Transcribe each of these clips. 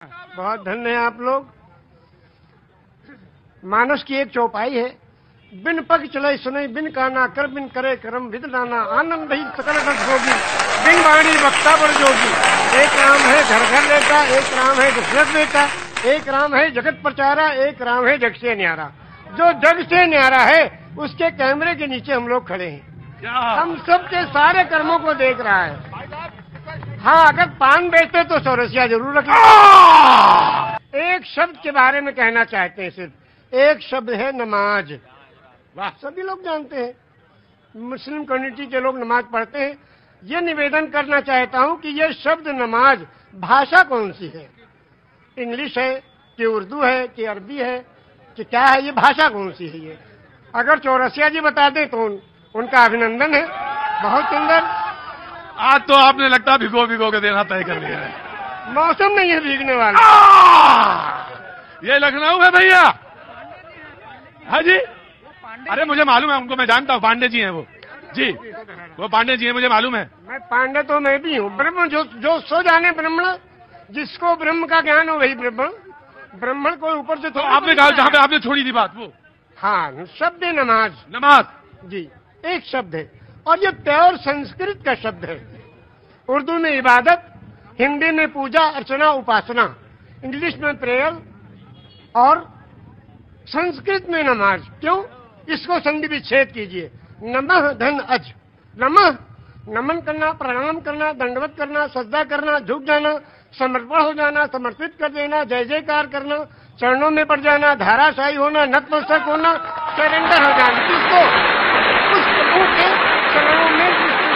बहुत धन्य है आप लोग। मानस की एक चौपाई है, बिन पग चले सुने बिन काना कर बिन करे करम विद नाना आनंद ही सकल रस होगी बिन वाणी वक्ता पर जोगी। एक राम है घर घर लेता, एक राम है दशरथ बेटा, एक राम है जगत प्रचारा, एक राम है जग से न्यारा। जो जग से न्यारा है उसके कैमरे के नीचे हम लोग खड़े हैं, हम सबके सारे कर्मों को देख रहा है। हाँ, अगर पान बेचते तो चौरसिया जरूर रखें। एक शब्द के बारे में कहना चाहते हैं, सिर्फ एक शब्द है नमाज। वाह, सभी लोग जानते हैं, मुस्लिम कम्युनिटी के लोग नमाज पढ़ते हैं। ये निवेदन करना चाहता हूं कि ये शब्द नमाज भाषा कौन सी है, इंग्लिश है कि उर्दू है कि अरबी है कि क्या है, ये भाषा कौन सी है? ये अगर चौरसिया जी बता दें तो उनका अभिनंदन है। बहुत सुंदर। आज तो आपने लगता भिगो भिगो के देना तय कर लिया है। मौसम नहीं है भीगने वाला। ये लखनऊ है भैया। हाँ जी, अरे मुझे मालूम है उनको, मैं जानता हूँ, पांडे जी हैं वो जी, वो पांडे जी हैं, मुझे मालूम है। मैं पांडे तो मैं भी हूँ। ब्रह्म जो सो जाने ब्रह्मण, जिसको ब्रह्म का ज्ञान हो वही ब्राह्मण को ऊपर से। तो आपने कहा जहाँ पे आपने छोड़ी थी बात वो। हाँ, शब्द है नमाज। नमाज जी, एक शब्द है और ये प्योर संस्कृत का शब्द है। उर्दू में इबादत, हिंदी में पूजा अर्चना उपासना, इंग्लिश में प्रेयर और संस्कृत में नमाज। क्यों? इसको संधि विच्छेद कीजिए। नमः धन अज। नमः नमन करना, प्रणाम करना, दंडवत करना, सजदा करना, झुक जाना, समर्पण हो जाना, समर्पित कर देना, जय जयकार करना, चरणों में पड़ जाना, धाराशाही होना, नतमस्तक होना, सरेंडर हो जाना। किसको? उस प्रभु के चरणों में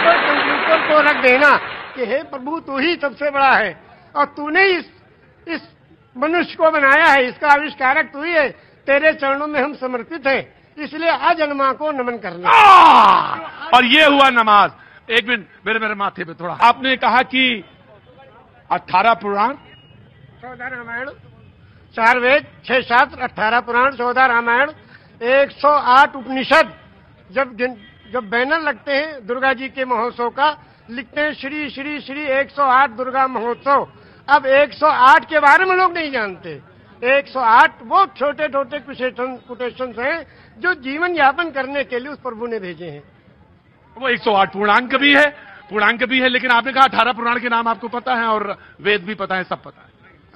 कंप्यूटर को रख देना कि हे प्रभु, तू ही सबसे बड़ा है और तूने इस मनुष्य को बनाया है, इसका आविष्कारक तू ही है, तेरे चरणों में हम समर्पित हैं, इसलिए अजन्मा को नमन करना। और ये हुआ नमाज। एक मिनट, मेरे माथे पे थोड़ा। आपने कहा कि 18 पुराण, 14 रामायण, 4 वेद, 6 शास्त्र, 18 पुराण, 14 रामायण, 108 उपनिषद। जब बैनर लगते हैं दुर्गा जी के महोत्सव का, लिखते हैं श्री श्री श्री 108 दुर्गा महोत्सव। अब 108 के बारे में लोग नहीं जानते। 108 वो छोटे छोटे कोटेशन हैं जो जीवन यापन करने के लिए उस प्रभु ने भेजे हैं। वो 108 पूर्णांक भी है, लेकिन आपने कहा 18 पुराण के नाम आपको पता है और वेद भी पता है, सब पता है।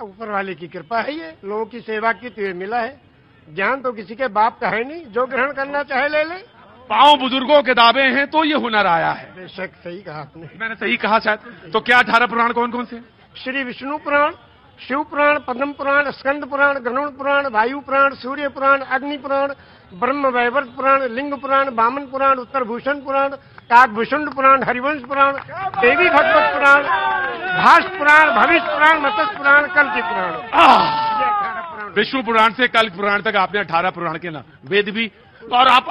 ऊपर वाले की कृपा है, ये लोगों की सेवा की तो ये मिला है। ज्ञान तो किसी के बाप का है नहीं, जो ग्रहण करना चाहे ले ले। पांव बुजुर्गों के दावे हैं तो ये हुनर आया है। बेशक सही कहा आपने। मैंने सही कहा शायद। तो क्या 18 पुराण कौन कौन से? श्री विष्णु पुराण, शिव पुराण, पद्म पुराण, स्कंद पुराण, गरुड़ पुराण, वायु पुराण, सूर्य पुराण, अग्नि पुराण, ब्रह्म वैवर्त पुराण, लिंग पुराण, वामन पुराण, उत्तरभूषण पुराण, काकभूषण पुराण, हरिवंश पुराण, देवी भगवत पुराण, भाष पुराण, भविष्य पुराण, मत्स्य पुराण, कल्कि पुराण। विष्णु पुराण से कल्कि पुराण तक आपने 18 पुराण के नाम, वेद भी। और आप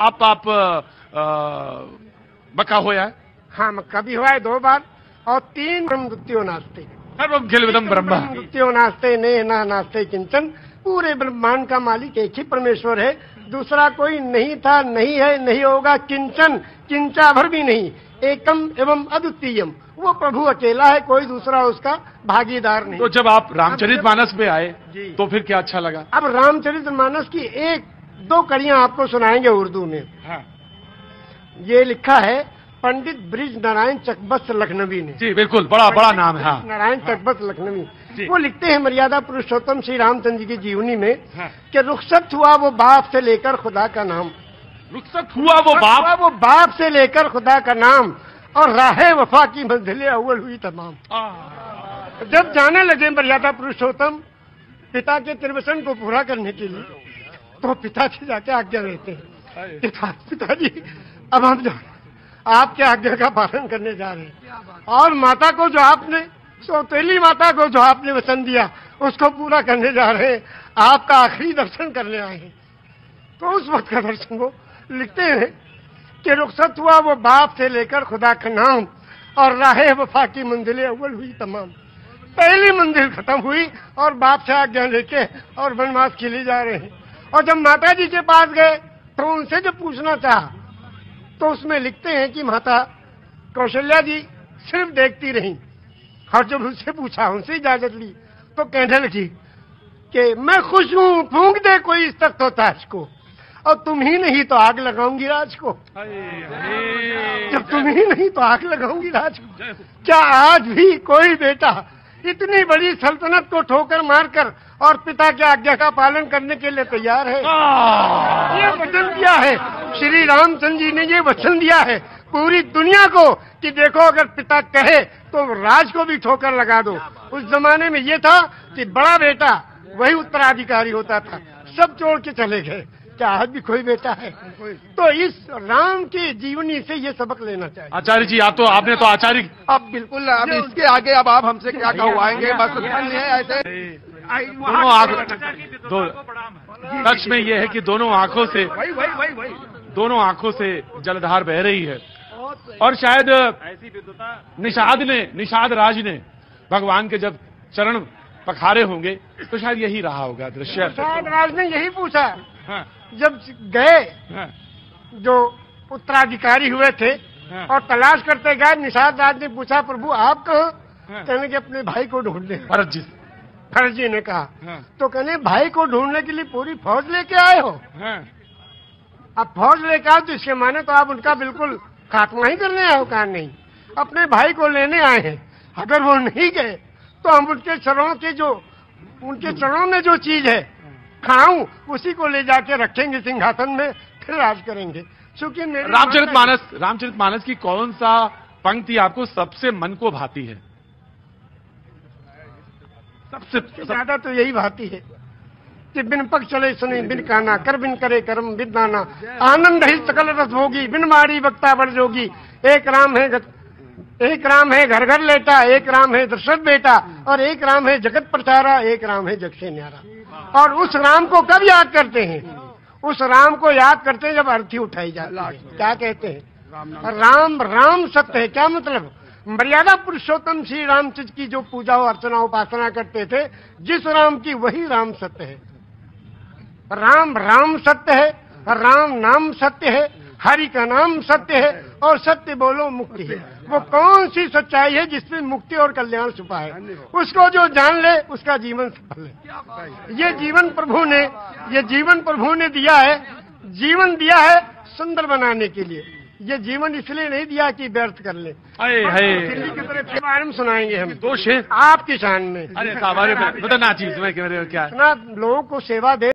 मक्का होया है? हाँ, मक्का भी हुआ है 2 बार। और 3 ब्रह्मद्वितीयो नास्ते, सर्वम खिलविदम ब्रह्म, द्वितीयो नास्ते ने ना नास्ते किंचन। पूरे ब्रह्मांड का मालिक एक ही परमेश्वर है, दूसरा कोई नहीं था, नहीं है, नहीं होगा। किंचन, किंचा भर भी नहीं। एकम एवं अद्वितीयम, वो प्रभु अकेला है, कोई दूसरा उसका भागीदार नहीं। तो जब आप रामचरितमानस पे आए तो फिर क्या अच्छा लगा? अब रामचरितमानस की 1-2 कड़ियां आपको सुनाएंगे उर्दू में। हाँ। ये लिखा है पंडित ब्रिज नारायण चकबस्त लखनवी ने। जी बिल्कुल, बड़ा नाम है। हाँ। नारायण चकबस्त लखनवी। वो लिखते हैं मर्यादा पुरुषोत्तम श्री रामचंद्र जी की जीवनी में। हाँ। कि रुखसत हुआ वो बाप से लेकर खुदा का नाम। रुखसत हुआ वो बाप से लेकर खुदा का नाम, और राहे वफा की मंजिलें अव्वल हुई तमाम। जब जाने लगे मर्यादा पुरुषोत्तम पिता के त्रिवसन को पूरा करने के लिए, तो पिता से जाके आज्ञा लेते हैं, पिताजी अब हम आपके आज्ञा का पालन करने जा रहे हैं, और माता को जो आपने, सौतेली माता को जो आपने वचन दिया उसको पूरा करने जा रहे हैं, आपका आखिरी दर्शन करने आए हैं। तो उस वक्त का दर्शन वो लिखते हैं कि रुखसत हुआ वो बाप से लेकर खुदा का नाम, और राहे वफा की मंजिलें अव्वल हुई तमाम। पहली मंजिल खत्म हुई और बाप से आज्ञा लेके और वनवास के लिए जा रहे हैं। और जब माता जी के पास गए तो उनसे जब पूछना चाहा तो उसमें लिखते हैं कि माता कौशल्या जी सिर्फ देखती रहीं, और जब उनसे पूछा, उनसे इजाजत ली, तो कहने लगी कि मैं खुश हूं, फूंक दे कोई इस तख्त व ताज को, और तुम ही नहीं तो आग लगाऊंगी राज को। जब तुम ही नहीं तो आग लगाऊंगी राज को। क्या आज भी कोई बेटा इतनी बड़ी सल्तनत को ठोकर मारकर और पिता की आज्ञा का पालन करने के लिए तैयार है? ये वचन दिया है श्री रामचंद्र जी ने, ये वचन दिया है पूरी दुनिया को कि देखो अगर पिता कहे तो राज को भी ठोकर लगा दो। उस जमाने में ये था कि बड़ा बेटा वही उत्तराधिकारी होता था, सब छोड़ के चले गए। क्या आज भी कोई बेटा है? तो इस राम की जीवनी से ये सबक लेना चाहिए। आचार्य जी, आप तो आपने तो आचार्य, अब बिल्कुल, अब इसके आगे अब आप हमसे क्या कहवाएंगे? बस ऐसे दोनों आंखों, कक्ष में ये है कि दोनों आंखों से, दोनों आंखों से जलधार बह रही है, और शायद निषाद राज ने भगवान के जब चरण पखारे होंगे तो शायद यही रहा होगा दृश्य। निषाद राज ने यही पूछा। हाँ। जब गए, हाँ। जो उत्तराधिकारी हुए थे, हाँ। और तलाश करते गए, निषाद राज ने पूछा प्रभु आप कहो? हाँ। कहने के अपने भाई को ढूंढने। भरत जी, भरत जी ने कहा। हाँ। तो कहने भाई को ढूंढने के लिए पूरी फौज लेके आए हो? हाँ। अब फौज लेके आओ तो इसके माने तो आप उनका बिल्कुल खात्मा ही करने आए हो? कहा नहीं, अपने भाई को लेने आए हैं। अगर वो नहीं गए तो हम उनके चरणों में जो चीज है खाऊं उसी को ले जाके रखेंगे सिंहासन में, फिर राज करेंगे। क्योंकि रामचरितमानस की कौन सा पंक्ति आपको सबसे मन को भाती है? सबसे ज्यादा तो यही भाती है कि बिन पग चले सुने बिन काना, कर बिन करे कर्म बिन दाना, आनंद ही सकल रस भोगी, बिन मारी वक्ता बड़ जोगी। एक राम है घर घर लेटा, एक राम है दशरथ बेटा, और एक राम है जगत प्रचारा, एक राम है जग से न्यारा। और उस राम को कब याद करते हैं? उस राम को याद करते हैं जब अर्थी उठाई जाती है। क्या कहते हैं? राम राम सत्य है। क्या मतलब? मर्यादा पुरुषोत्तम श्री रामचंद्र की जो पूजा अर्चना उपासना करते थे, जिस राम की वही राम सत्य है। राम राम सत्य है, राम नाम सत्य है, हरि का नाम सत्य है, और सत्य बोलो मुक्ति है। वो कौन सी सच्चाई है जिसमें मुक्ति और कल्याण छुपा है? उसको जो जान ले उसका जीवन सफल है। ये जीवन प्रभु ने दिया है, जीवन दिया है सुंदर बनाने के लिए। ये जीवन इसलिए नहीं दिया कि व्यर्थ कर ले। दिल्ली की तरफ के बारे में सुनाएंगे हम, दो शेर आपकी शान में। अरे साहब, बताना चीज में क्या लोगों को सेवा दे।